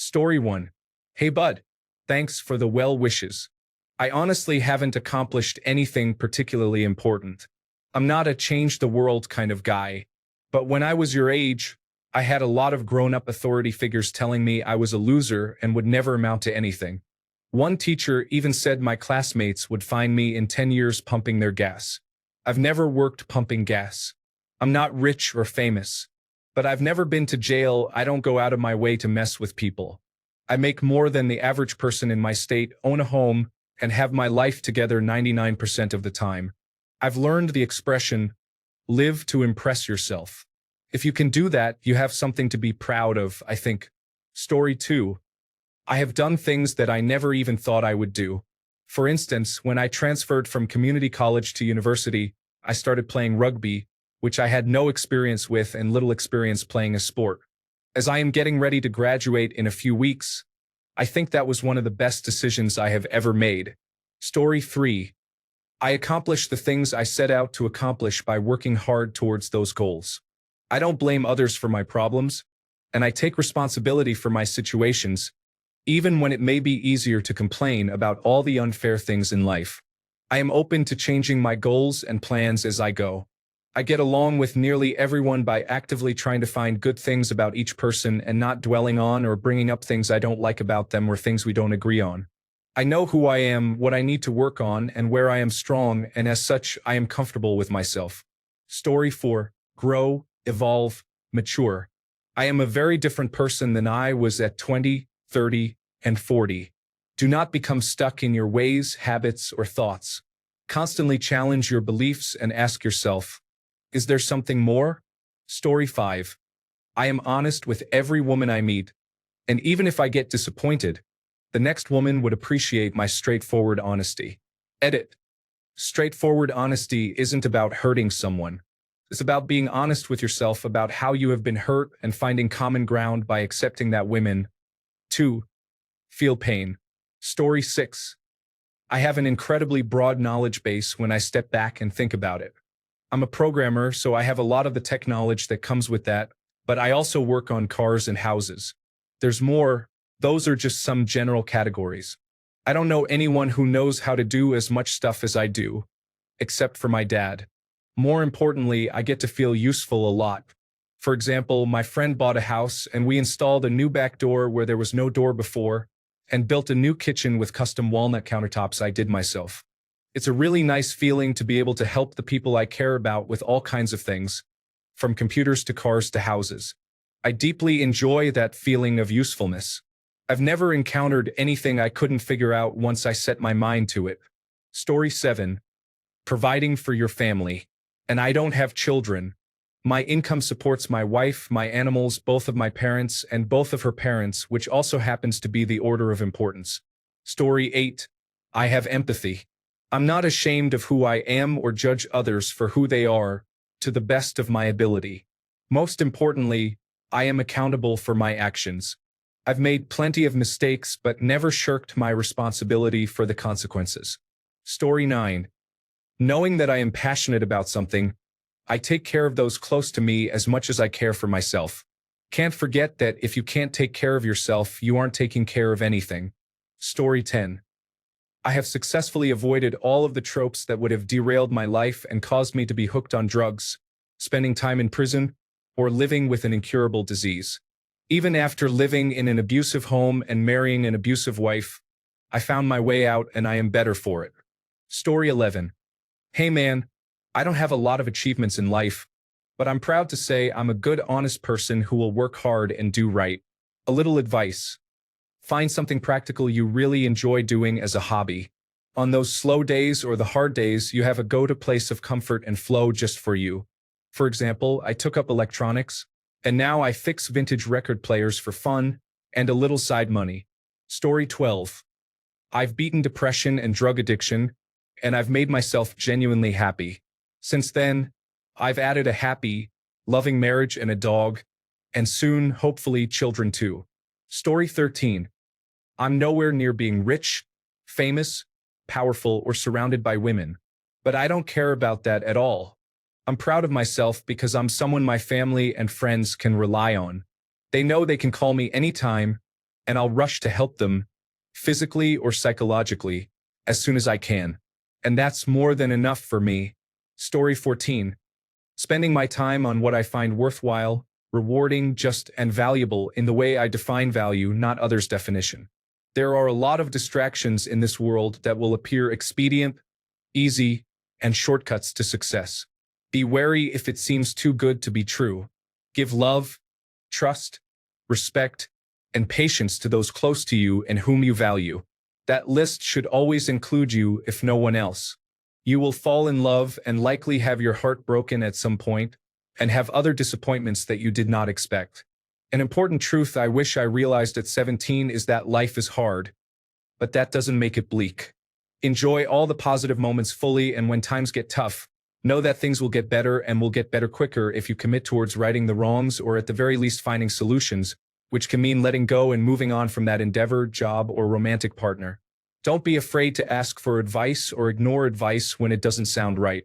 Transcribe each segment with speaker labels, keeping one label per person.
Speaker 1: Story 1. Hey bud, thanks for the well wishes. I honestly haven't accomplished anything particularly important. I'm not a change the world kind of guy. But when I was your age, I had a lot of grown-up authority figures telling me I was a loser and would never amount to anything. One teacher even said my classmates would find me in 10 years pumping their gas. I've never worked pumping gas. I'm not rich or famous. But I've never been to jail. I don't go out of my way to mess with people. I make more than the average person in my state, own a home, and have my life together 99% of the time. I've learned the expression, live to impress yourself. If you can do that, you have something to be proud of, I think. Story 2. I have done things that I never even thought I would do. For instance, when I transferred from community college to university, I started playing rugby, which I had no experience with and little experience playing a sport. As I am getting ready to graduate in a few weeks, I think that was one of the best decisions I have ever made. Story 3. I accomplished the things I set out to accomplish by working hard towards those goals. I don't blame others for my problems, and I take responsibility for my situations, even when it may be easier to complain about all the unfair things in life. I am open to changing my goals and plans as I go. I get along with nearly everyone by actively trying to find good things about each person and not dwelling on or bringing up things I don't like about them or things we don't agree on. I know who I am, what I need to work on, and where I am strong, and as such, I am comfortable with myself. Story 4. Grow, evolve, mature. I am a very different person than I was at 20, 30, and 40. Do not become stuck in your ways, habits, or thoughts. Constantly challenge your beliefs and ask yourself, is there something more? Story 5. I am honest with every woman I meet, and even if I get disappointed, the next woman would appreciate my straightforward honesty. Edit. Straightforward honesty isn't about hurting someone. It's about being honest with yourself about how you have been hurt and finding common ground by accepting that women, 2. Feel pain. Story 6. I have an incredibly broad knowledge base when I step back and think about it. I'm a programmer, so I have a lot of the tech knowledge that comes with that, but I also work on cars and houses. There's more. Those are just some general categories. I don't know anyone who knows how to do as much stuff as I do, except for my dad. More importantly, I get to feel useful a lot. For example, my friend bought a house and we installed a new back door where there was no door before, and built a new kitchen with custom walnut countertops I did myself. It's a really nice feeling to be able to help the people I care about with all kinds of things, from computers to cars to houses. I deeply enjoy that feeling of usefulness. I've never encountered anything I couldn't figure out once I set my mind to it. Story 7. Providing for your family. And I don't have children. My income supports my wife, my animals, both of my parents, and both of her parents, which also happens to be the order of importance. Story 8. I have empathy. I'm not ashamed of who I am or judge others for who they are, to the best of my ability. Most importantly, I am accountable for my actions. I've made plenty of mistakes but never shirked my responsibility for the consequences. Story 9. Knowing that I am passionate about something, I take care of those close to me as much as I care for myself. Can't forget that if you can't take care of yourself, you aren't taking care of anything. Story 10. I have successfully avoided all of the tropes that would have derailed my life and caused me to be hooked on drugs, spending time in prison, or living with an incurable disease. Even after living in an abusive home and marrying an abusive wife, I found my way out and I am better for it. Story 11. Hey man, I don't have a lot of achievements in life, but I'm proud to say I'm a good, honest person who will work hard and do right. A little advice. Find something practical you really enjoy doing as a hobby. On those slow days or the hard days, you have a go-to place of comfort and flow just for you. For example, I took up electronics, and now I fix vintage record players for fun and a little side money. Story 12. I've beaten depression and drug addiction, and I've made myself genuinely happy. Since then, I've added a happy, loving marriage and a dog, and soon, hopefully, children too. Story 13. I'm nowhere near being rich, famous, powerful, or surrounded by women. But I don't care about that at all. I'm proud of myself because I'm someone my family and friends can rely on. They know they can call me anytime, and I'll rush to help them, physically or psychologically, as soon as I can. And that's more than enough for me. Story 14. Spending my time on what I find worthwhile, rewarding, just, and valuable in the way I define value, not others' definition. There are a lot of distractions in this world that will appear expedient, easy, and shortcuts to success. Be wary if it seems too good to be true. Give love, trust, respect, and patience to those close to you and whom you value. That list should always include you, if no one else. You will fall in love and likely have your heart broken at some point, and have other disappointments that you did not expect. An important truth I wish I realized at 17 is that life is hard, but that doesn't make it bleak. Enjoy all the positive moments fully, and when times get tough, know that things will get better and will get better quicker if you commit towards righting the wrongs, or at the very least finding solutions, which can mean letting go and moving on from that endeavor, job, or romantic partner. Don't be afraid to ask for advice or ignore advice when it doesn't sound right.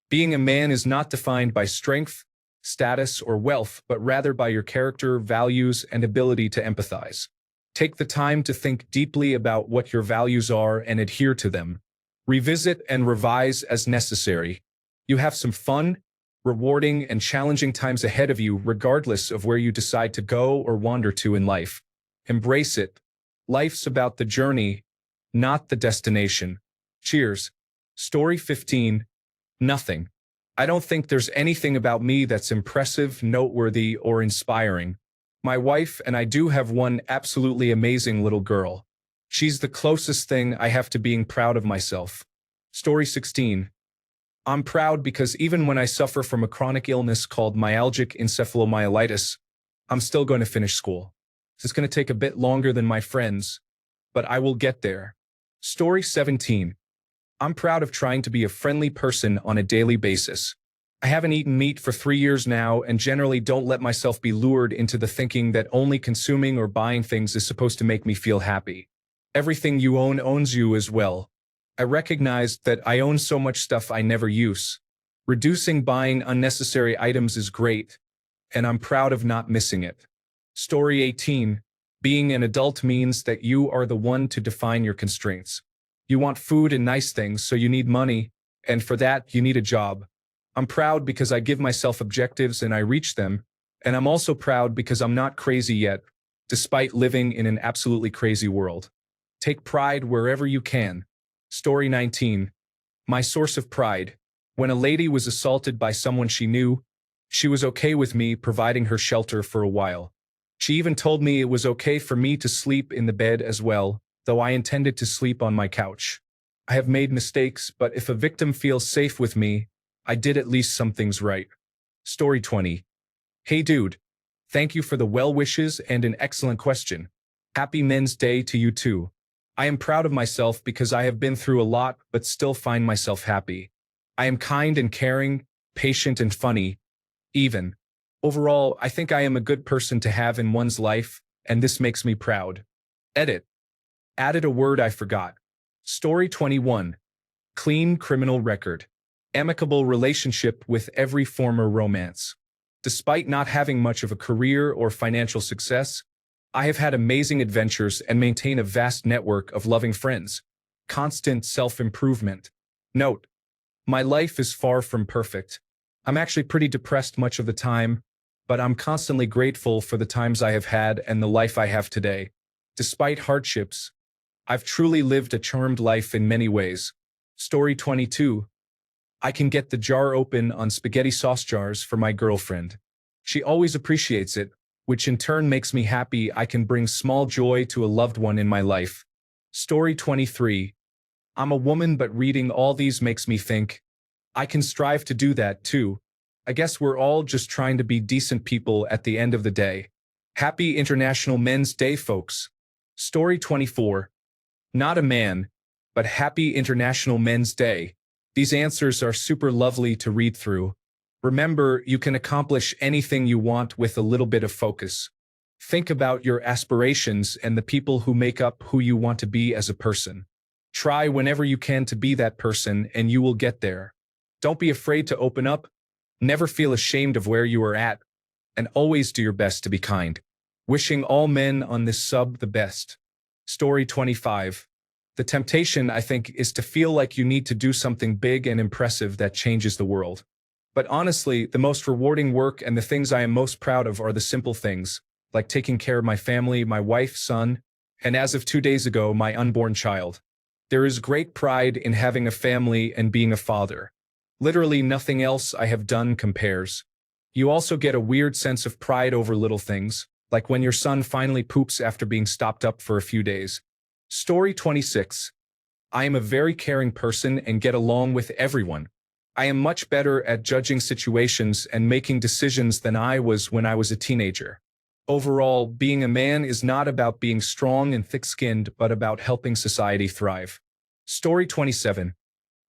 Speaker 1: Being a man is not defined by strength, status, or wealth, but rather by your character, values, and ability to empathize. Take the time to think deeply about what your values are and adhere to them. Revisit and revise as necessary. You have some fun, rewarding, and challenging times ahead of you, regardless of where you decide to go or wander to in life. Embrace it. Life's about the journey, not the destination. Cheers. Story 15. Nothing. I don't think there's anything about me that's impressive, noteworthy, or inspiring. My wife and I do have one absolutely amazing little girl. She's the closest thing I have to being proud of myself. Story 16. I'm proud because even when I suffer from a chronic illness called myalgic encephalomyelitis, I'm still going to finish school. It's going to take a bit longer than my friends, but I will get there. Story 17. I'm proud of trying to be a friendly person on a daily basis. I haven't eaten meat for 3 years now and generally don't let myself be lured into the thinking that only consuming or buying things is supposed to make me feel happy. Everything you own owns you as well. I recognize that I own so much stuff I never use. Reducing buying unnecessary items is great, and I'm proud of not missing it. Story 18. Being an adult means that you are the one to define your constraints. You want food and nice things, so you need money, and for that, you need a job. I'm proud because I give myself objectives and I reach them, and I'm also proud because I'm not crazy yet, despite living in an absolutely crazy world. Take pride wherever you can. Story 19. My source of pride. When a lady was assaulted by someone she knew, she was okay with me providing her shelter for a while. She even told me it was okay for me to sleep in the bed as well, though I intended to sleep on my couch. I have made mistakes, but if a victim feels safe with me, I did at least some things right. Story 20. Hey dude, thank you for the well wishes and an excellent question. Happy Men's Day to you too. I am proud of myself because I have been through a lot but still find myself happy. I am kind and caring, patient and funny, even. Overall, I think I am a good person to have in one's life, and this makes me proud. Edit. Added a word I forgot. Story 21. Clean criminal record. Amicable relationship with every former romance. Despite not having much of a career or financial success, I have had amazing adventures and maintain a vast network of loving friends. Constant self-improvement. Note: my life is far from perfect. I'm actually pretty depressed much of the time, but I'm constantly grateful for the times I have had and the life I have today. Despite hardships, I've truly lived a charmed life in many ways. Story 22. I can get the jar open on spaghetti sauce jars for my girlfriend. She always appreciates it, which in turn makes me happy I can bring small joy to a loved one in my life. Story 23. I'm a woman, but reading all these makes me think, I can strive to do that too. I guess we're all just trying to be decent people at the end of the day. Happy International Men's Day, folks. Story 24. Not a man, but happy International Men's Day. These answers are super lovely to read through. Remember, you can accomplish anything you want with a little bit of focus. Think about your aspirations and the people who make up who you want to be as a person. Try whenever you can to be that person and you will get there. Don't be afraid to open up. Never feel ashamed of where you are at, and always do your best to be kind. Wishing all men on this sub the best. Story 25. The temptation, I think, is to feel like you need to do something big and impressive that changes the world. But honestly, the most rewarding work and the things I am most proud of are the simple things, like taking care of my family, my wife, son, and as of 2 days ago, my unborn child. There is great pride in having a family and being a father. Literally nothing else I have done compares. You also get a weird sense of pride over little things, like when your son finally poops after being stopped up for a few days. Story 26. I am a very caring person and get along with everyone. I am much better at judging situations and making decisions than I was when I was a teenager. Overall, being a man is not about being strong and thick-skinned, but about helping society thrive. Story 27.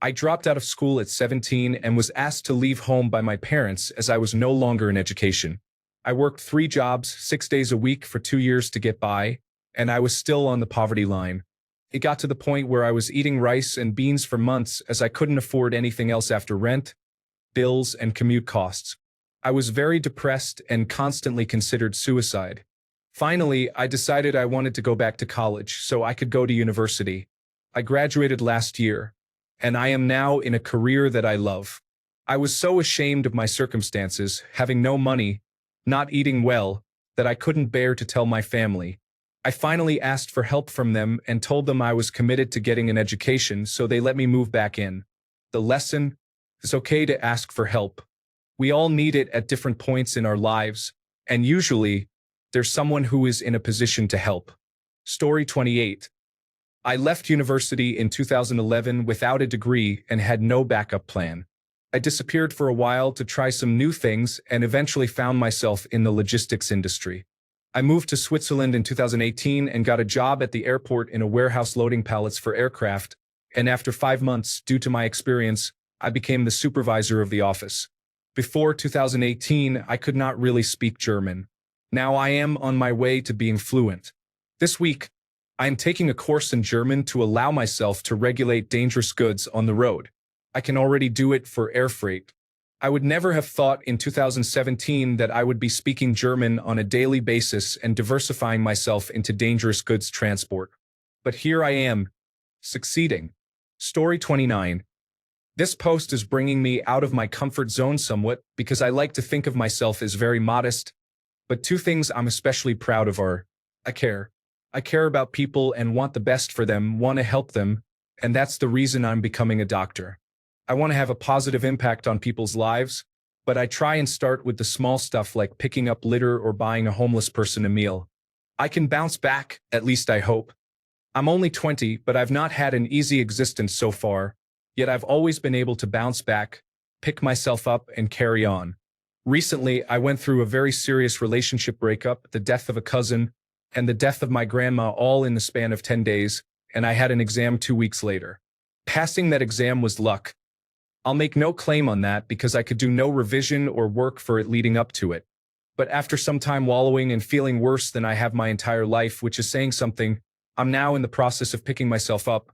Speaker 1: I dropped out of school at 17 and was asked to leave home by my parents as I was no longer in education. I worked 3 jobs, 6 days a week for 2 years to get by, and I was still on the poverty line. It got to the point where I was eating rice and beans for months as I couldn't afford anything else after rent, bills, and commute costs. I was very depressed and constantly considered suicide. Finally, I decided I wanted to go back to college so I could go to university. I graduated last year, and I am now in a career that I love. I was so ashamed of my circumstances, having no money, not eating well, that I couldn't bear to tell my family. I finally asked for help from them and told them I was committed to getting an education, so they let me move back in. The lesson: it's okay to ask for help. We all need it at different points in our lives, and usually, there's someone who is in a position to help. Story 28. I left university in 2011 without a degree and had no backup plan. I disappeared for a while to try some new things and eventually found myself in the logistics industry. I moved to Switzerland in 2018 and got a job at the airport in a warehouse loading pallets for aircraft, and after 5 months, due to my experience, I became the supervisor of the office. Before 2018, I could not really speak German. Now I am on my way to being fluent. This week, I am taking a course in German to allow myself to regulate dangerous goods on the road. I can already do it for air freight. I would never have thought in 2017 that I would be speaking German on a daily basis and diversifying myself into dangerous goods transport. But here I am, succeeding. Story 29. This post is bringing me out of my comfort zone somewhat because I like to think of myself as very modest, but 2 things I'm especially proud of are: I care. I care about people and want the best for them, want to help them, and that's the reason I'm becoming a doctor. I want to have a positive impact on people's lives, but I try and start with the small stuff like picking up litter or buying a homeless person a meal. I can bounce back, at least I hope. I'm only 20, but I've not had an easy existence so far, yet I've always been able to bounce back, pick myself up, and carry on. Recently, I went through a very serious relationship breakup, the death of a cousin, and the death of my grandma all in the span of 10 days, and I had an exam 2 weeks later. Passing that exam was luck. I'll make no claim on that because I could do no revision or work for it leading up to it. But after some time wallowing and feeling worse than I have my entire life, which is saying something, I'm now in the process of picking myself up,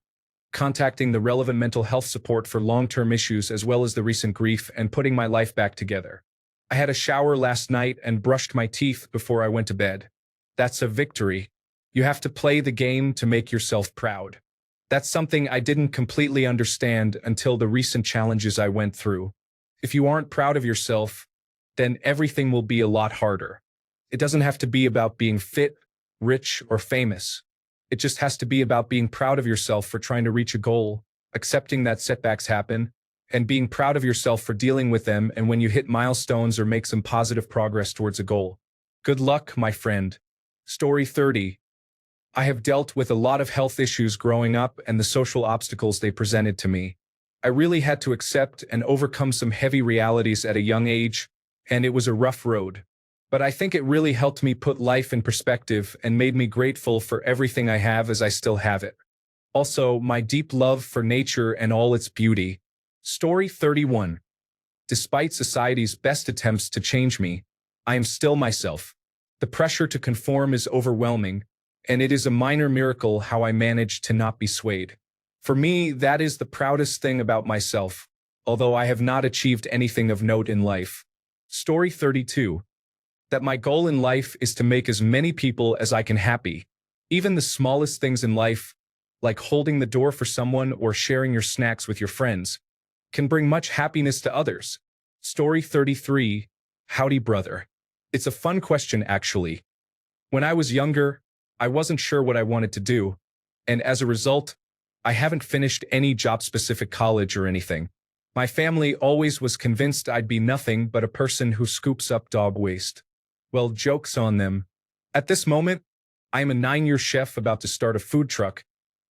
Speaker 1: contacting the relevant mental health support for long-term issues as well as the recent grief, and putting my life back together. I had a shower last night and brushed my teeth before I went to bed. That's a victory. You have to play the game to make yourself proud. That's something I didn't completely understand until the recent challenges I went through. If you aren't proud of yourself, then everything will be a lot harder. It doesn't have to be about being fit, rich, or famous. It just has to be about being proud of yourself for trying to reach a goal, accepting that setbacks happen, and being proud of yourself for dealing with them and when you hit milestones or make some positive progress towards a goal. Good luck, my friend. Story 30. I have dealt with a lot of health issues growing up and the social obstacles they presented to me. I really had to accept and overcome some heavy realities at a young age, and it was a rough road. But I think it really helped me put life in perspective and made me grateful for everything I have as I still have it. Also, my deep love for nature and all its beauty. Story 31. Despite society's best attempts to change me, I am still myself. The pressure to conform is overwhelming, and it is a minor miracle how I managed to not be swayed. For me, that is the proudest thing about myself, although I have not achieved anything of note in life. Story 32. that my goal in life is to make as many people as I can happy. Even the smallest things in life, like holding the door for someone or sharing your snacks with your friends, can bring much happiness to others. Story 33, Howdy Brother. It's a fun question, actually. When I was younger, I wasn't sure what I wanted to do, and as a result, I haven't finished any job-specific college or anything. My family always was convinced I'd be nothing but a person who scoops up dog waste. Well, joke's on them. At this moment, I'm a 9-year chef about to start a food truck,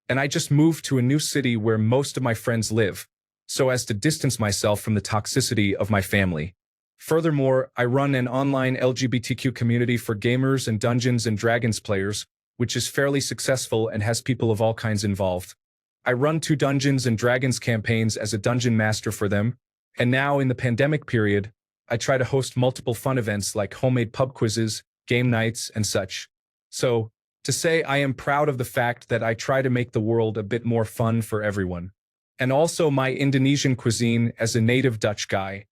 Speaker 1: and I just moved to a new city where most of my friends live, so as to distance myself from the toxicity of my family. Furthermore, I run an online LGBTQ community for gamers and Dungeons and Dragons players, which is fairly successful and has people of all kinds involved. I run 2 Dungeons and Dragons campaigns as a dungeon master for them, and now in the pandemic period, I try to host multiple fun events like homemade pub quizzes, game nights, and such. So, to say I am proud of the fact that I try to make the world a bit more fun for everyone. And also my Indonesian cuisine as a native Dutch guy.